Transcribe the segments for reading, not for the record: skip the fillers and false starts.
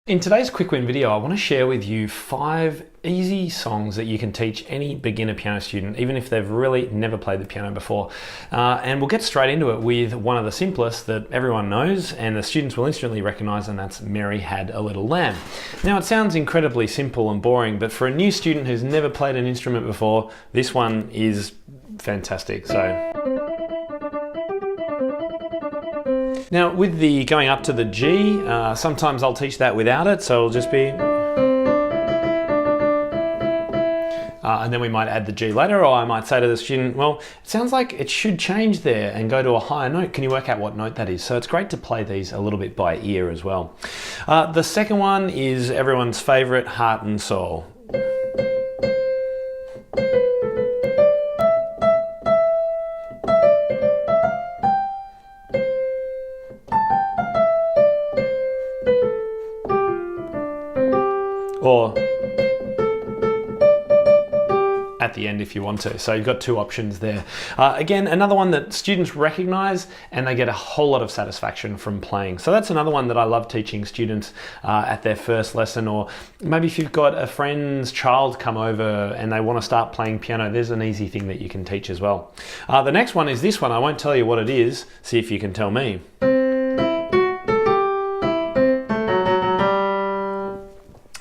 In today's quick win video, I want to share with you 5 easy songs that you can teach any beginner piano student, even if they've really never played the piano before. And we'll get straight into it with one of the simplest that everyone knows and the students will instantly recognize, and that's Mary Had a Little Lamb. Now, it sounds incredibly simple and boring, but for a new student who's never played an instrument before, this one is fantastic. Now, with the going up to the G, sometimes I'll teach that without it, so it'll just be... and then we might add the G later, or I might say to the student, well, it sounds like it should change there and go to a higher note. Can you work out what note that is? So it's great to play these a little bit by ear as well. The second one is everyone's favorite, Heart and Soul. Or at the end if you want to. So you've got 2 options there. Again, another one that students recognize and they get a whole lot of satisfaction from playing. So that's another one that I love teaching students at their first lesson, or maybe if you've got a friend's child come over and they want to start playing piano, there's an easy thing that you can teach as well. The next one is this one. I won't tell you what it is. See if you can tell me.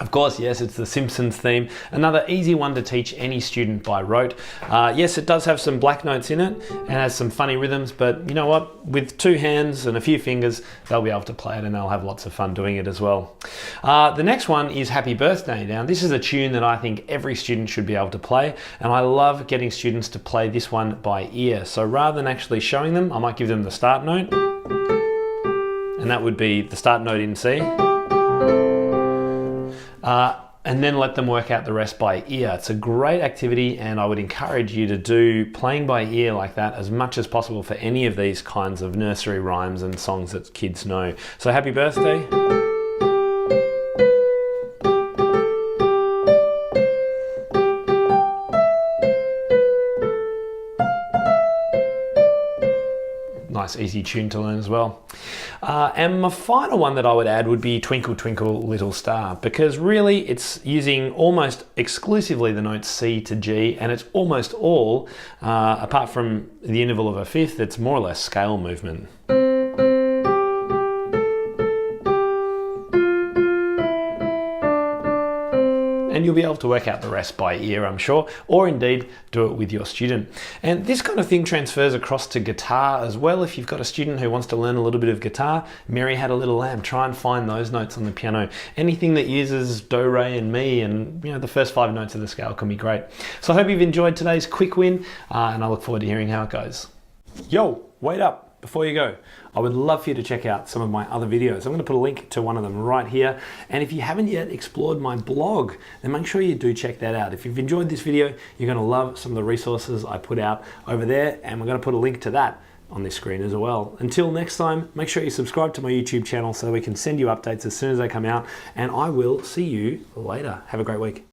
Of course, yes, it's the Simpsons theme. Another easy one to teach any student by rote. Yes, it does have some black notes in it and has some funny rhythms, but you know what? With 2 hands and a few fingers, they'll be able to play it and they'll have lots of fun doing it as well. The next one is Happy Birthday. Now, this is a tune that I think every student should be able to play, and I love getting students to play this one by ear. So rather than actually showing them, I might give them the start note, and that would be the start note in C. And then let them work out the rest by ear. It's a great activity, and I would encourage you to do playing by ear like that as much as possible for any of these kinds of nursery rhymes and songs that kids know. So Happy Birthday. Nice easy tune to learn as well. And my final one that I would add would be Twinkle Twinkle Little Star, because really it's using almost exclusively the notes C to G, and it's almost all, apart from the interval of a fifth, it's more or less scale movement. And you'll be able to work out the rest by ear, I'm sure, or indeed do it with your student. And this kind of thing transfers across to guitar as well. If you've got a student who wants to learn a little bit of guitar, Mary Had a Little Lamb, try and find those notes on the piano. Anything that uses do, re, and mi, and the first 5 notes of the scale can be great. So I hope you've enjoyed today's quick win, and I look forward to hearing how it goes. Yo, wait up. Before you go, I would love for you to check out some of my other videos. I'm going to put a link to one of them right here. And if you haven't yet explored my blog, then make sure you do check that out. If you've enjoyed this video, you're going to love some of the resources I put out over there. And we're going to put a link to that on this screen as well. Until next time, make sure you subscribe to my YouTube channel so we can send you updates as soon as they come out. And I will see you later. Have a great week.